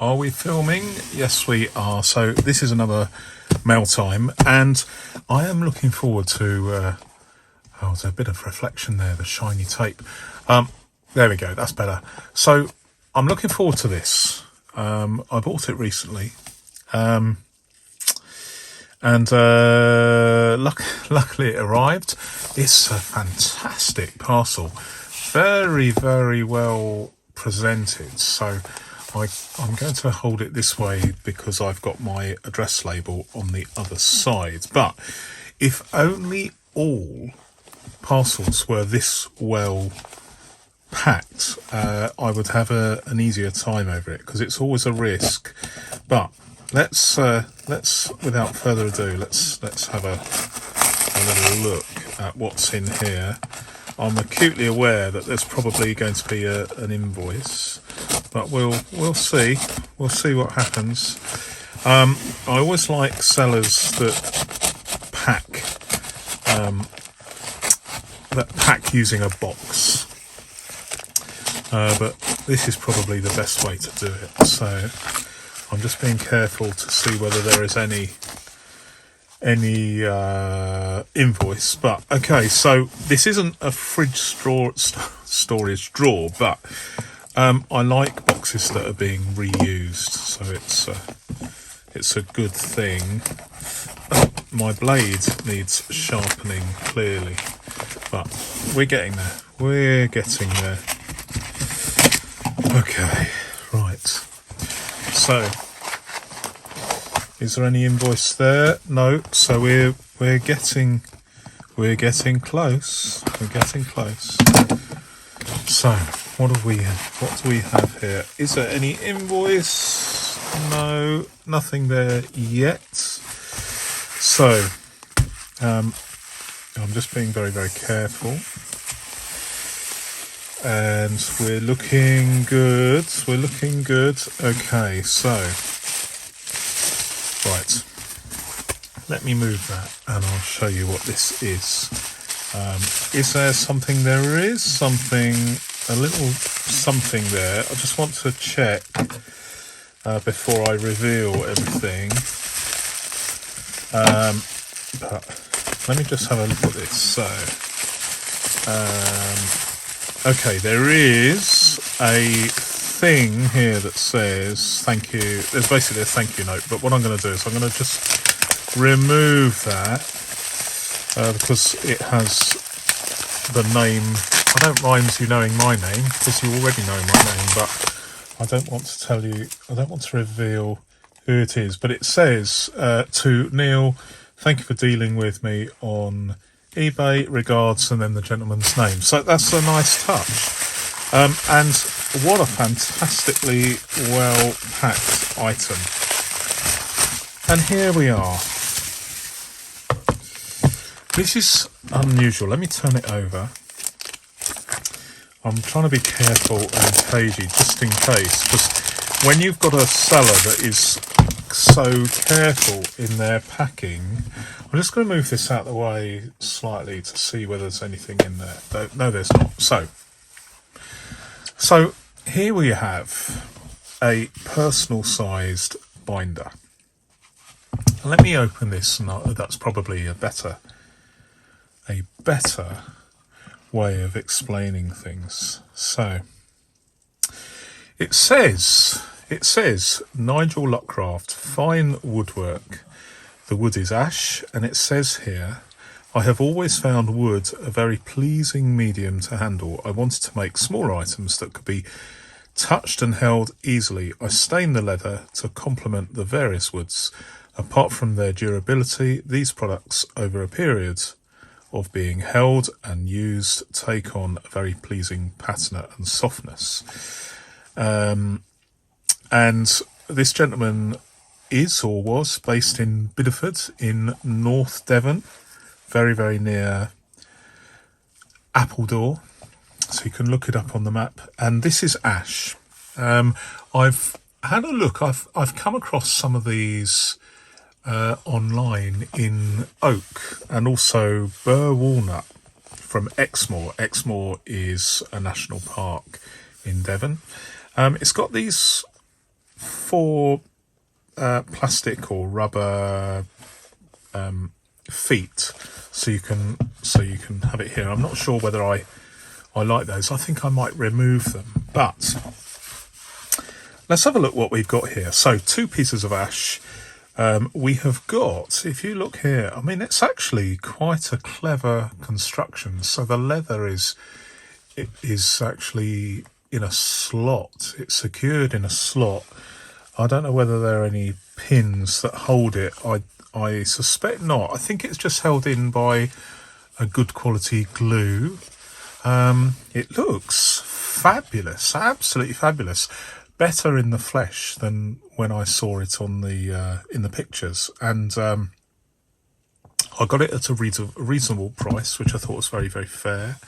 Are we filming? Yes, we are. So this is another mail time, and I am looking forward to. There's a bit of reflection there, the shiny tape. There we go. That's better. So I'm looking forward to this. I bought it recently, and luckily it arrived. It's a fantastic parcel, very, very well presented. So I'm going to hold it this way because I've got my address label on the other side. But if only all parcels were this well packed, I would have an easier time over it, because it's always a risk. But let's without further ado, let's have a little look at what's in here. I'm acutely aware that there's probably going to be an invoice, but we'll see. We'll see what happens. I always like sellers that pack using a box, but this is probably the best way to do it. So I'm just being careful to see whether there is any invoice. But okay, so this isn't a fridge storage drawer, but I like boxes that are being reused, so it's a good thing. My blade needs sharpening, clearly, but we're getting there. Okay, right. So is there any invoice there? No. So we're getting close. So what do we have here? Is there any invoice? No, nothing there yet. So I'm just being very, very careful, and we're looking good. Okay, so right, let me move that and I'll show you what this is. Is there something? There is something, a little something there. I just want to check before I reveal everything. But let me just have a look at this. So, okay, there is a thing here that says thank you. There's basically a thank you note, but what I'm going to do is I'm going to just remove that because it has the name. I don't mind you knowing my name, because you already know my name, but I don't want to tell you, I don't want to reveal who it is. But it says to Neil, thank you for dealing with me on eBay, regards, and then the gentleman's name. So that's a nice touch. And what a fantastically well packed item. And here we are. This is unusual. Let me turn it over. I'm trying to be careful and cagey, just in case, because when you've got a seller that is so careful in their packing, I'm just going to move this out of the way slightly to see whether there's anything in there. No, there's not. So here we have a personal sized binder. Let me open this, and that's probably a better way of explaining things. So it says Nigel Lockcraft, fine woodwork. The wood is ash, and it says here, I have always found wood a very pleasing medium to handle. I wanted to make smaller items that could be touched and held easily. I stain the leather to complement the various woods. Apart from their durability, these products over a period of being held and used take on a very pleasing patina and softness. And this gentleman is or was based in Bideford in North Devon, very, very near Appledore. So you can look it up on the map. And this is ash. I've had a look. I've come across some of these online in oak and also burr walnut from Exmoor. Exmoor is a national park in Devon. It's got these 4 plastic or rubber feet, so you can have it here. I'm not sure whether I like those. I think I might remove them, but let's have a look what we've got here. So 2 pieces of ash. We have got, if you look here, I mean, it's actually quite a clever construction. So the leather is actually in a slot. It's secured in a slot. I don't know whether there are any pins that hold it. I suspect not. I think it's just held in by a good quality glue. It looks fabulous, absolutely fabulous. Better in the flesh than when I saw it on the in the pictures, and I got it at a reasonable price, which I thought was very, very fair.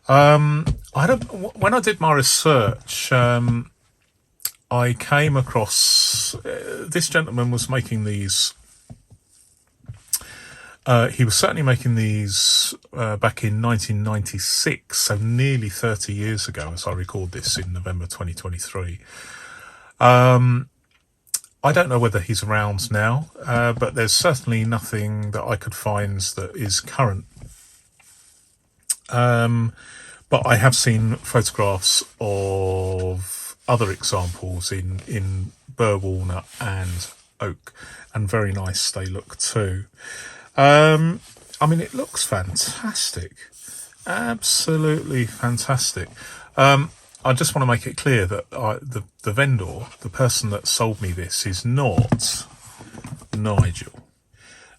When I did my research, I came across this gentleman was making these. He was certainly making these back in 1996, so nearly 30 years ago, as I record this in November 2023. I don't know whether he's around now, but there's certainly nothing that I could find that is current. But I have seen photographs of other examples in burr walnut and oak, and very nice they look too. I mean, it looks fantastic, absolutely fantastic. I just want to make it clear that the vendor, the person that sold me this, is not Nigel.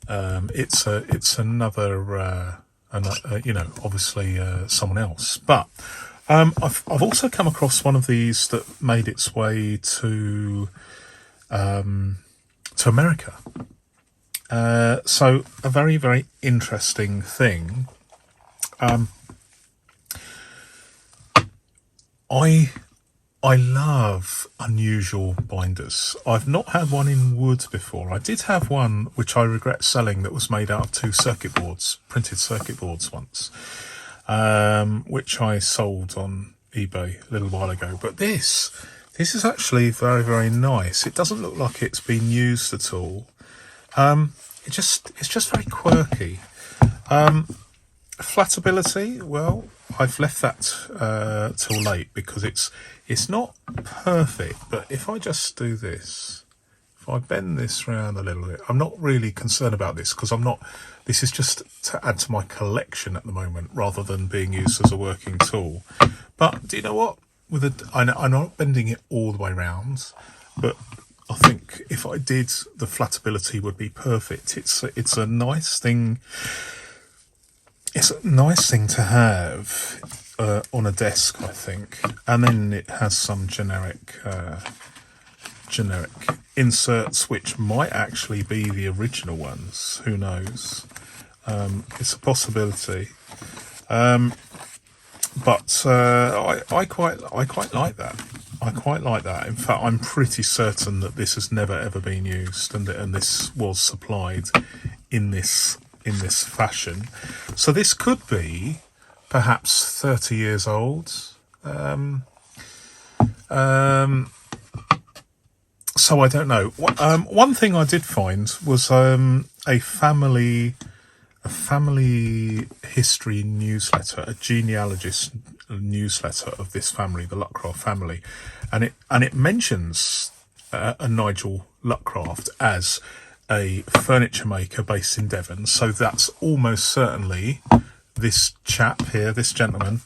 It's another, obviously someone else. But I've also come across one of these that made its way to America. So a very, very interesting thing. I love unusual binders. I've not had one in wood before. I did have one which I regret selling that was made out of 2 circuit boards, printed circuit boards once, which I sold on eBay a little while ago. But this is actually very, very nice. It doesn't look like it's been used at all. It's just very quirky. Flatability, well, I've left that till late because it's not perfect. But if I just do this, if I bend this round a little bit, I'm not really concerned about this because this is just to add to my collection at the moment rather than being used as a working tool. But do you know what? I'm not bending it all the way round, but I think if I did, the flatability would be perfect. It's a nice thing. It's a nice thing to have on a desk, I think. And then it has some generic inserts, which might actually be the original ones. Who knows? It's a possibility. But I quite like that. I quite like that. In fact, I'm pretty certain that this has never ever been used, and this was supplied in this fashion. So this could be perhaps 30 years old. So I don't know. One thing I did find was a family history newsletter, a genealogist newsletter of this family, the Luckraft family, and it mentions a Nigel Luckraft as a furniture maker based in Devon. So that's almost certainly this chap here, this gentleman.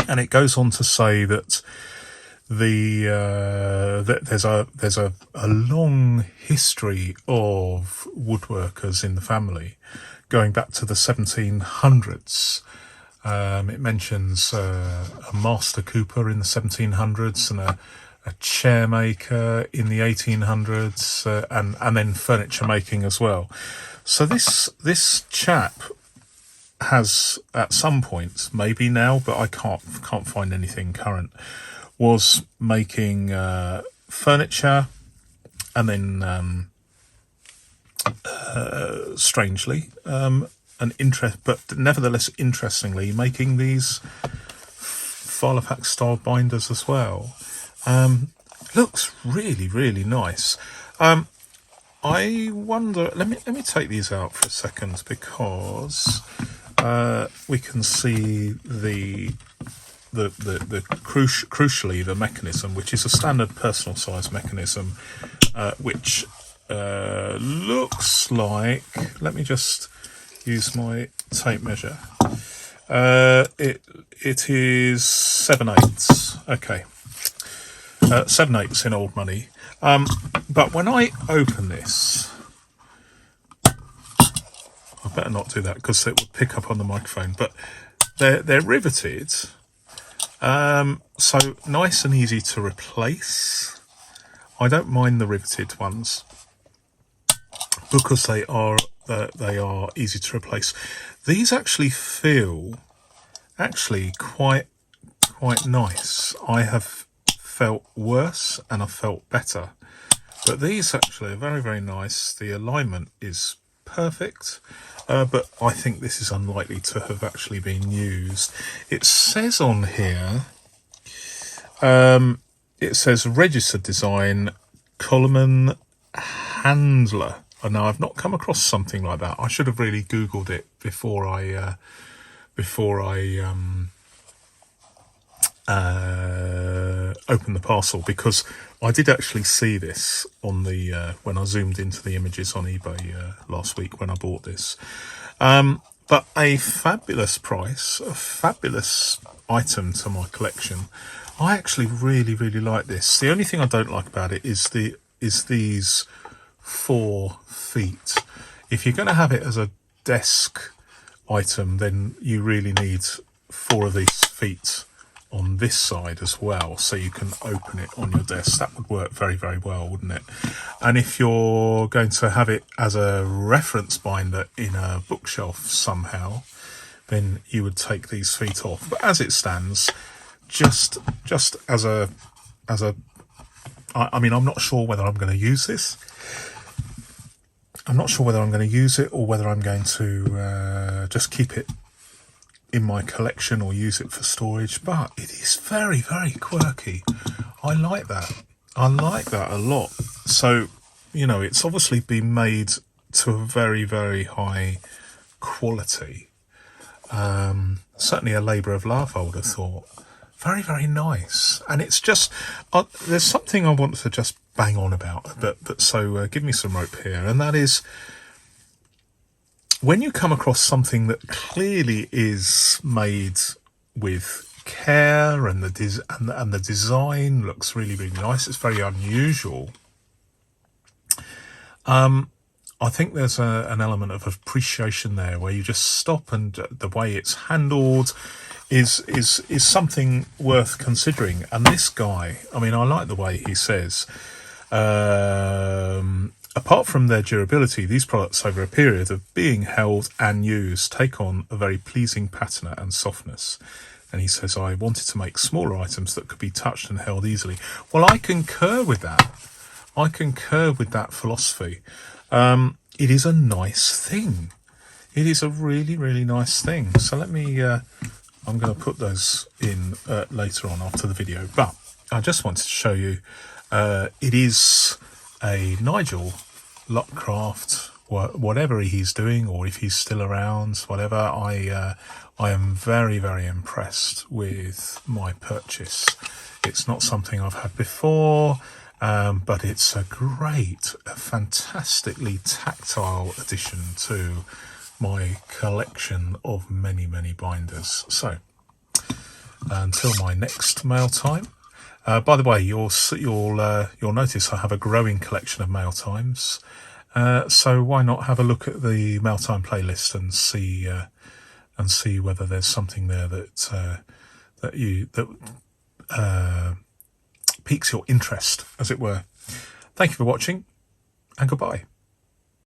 And it goes on to say that that there's a long history of woodworkers in the family, going back to the 1700s. It mentions a master cooper in the 1700s and a chair maker in the 1800s, and then furniture making as well. So this chap has at some point, maybe now, but I can't find anything current, was making furniture, and then strangely, but nevertheless interestingly, making these filofax style binders as well. Looks really, really nice. I wonder. Let me take these out for a second because we can see crucially the mechanism, which is a standard personal size mechanism, which looks like. Let me just use my tape measure. It is 7/8. Okay, 7/8 in old money. But when I open this, I better not do that because it would pick up on the microphone. But they're riveted, so nice and easy to replace. I don't mind the riveted ones because they are easy to replace. These actually feel quite nice. I have felt worse and I've felt better, but these actually are very, very nice. The alignment is perfect, but I think this is unlikely to have actually been used. It says on here, it says registered design, Coleman Handler. Now, I've not come across something like that. I should have really Googled it before I opened the parcel, because I did actually see this on the when I zoomed into the images on eBay last week when I bought this. But a fabulous price, a fabulous item to my collection. I actually really, really like this. The only thing I don't like about it is these 4 feet. If you're going to have it as a desk item, then you really need 4 of these feet on this side as well, so you can open it on your desk. That would work very, very well, wouldn't it? And if you're going to have it as a reference binder in a bookshelf somehow, then you would take these feet off. But as it stands, just as a I mean, I'm not sure whether I'm going to use this. I'm not sure whether I'm going to use it or whether I'm going to just keep it in my collection or use it for storage, but it is very, very quirky. I like that. I like that a lot. So, you know, it's obviously been made to a very, very high quality. Certainly a labour of love, I would have thought. Very, very nice. And it's just, there's something I want to just bang on about, but so give me some rope here, and that is, when you come across something that clearly is made with care and the design looks really, really nice, it's very unusual. I think there's an element of appreciation there where you just stop, and the way it's handled is something worth considering. And this guy, I mean, I like the way he says, apart from their durability, these products over a period of being held and used take on a very pleasing patina and softness. And he says, I wanted to make smaller items that could be touched and held easily. Well, I concur with that. I concur with that philosophy. It is a nice thing. It is a really, really nice thing. So let me, I'm going to put those in later on after the video. But I just wanted to show you, it is a Nigel Lockcraft, whatever he's doing, or if he's still around, whatever. I am very, very impressed with my purchase. It's not something I've had before, but it's a fantastically tactile addition to my collection of many, many binders. So until my next mail time. By the way, you'll notice I have a growing collection of mail times. So why not have a look at the mail time playlist and see whether there's something there that piques your interest, as it were. Thank you for watching, and goodbye.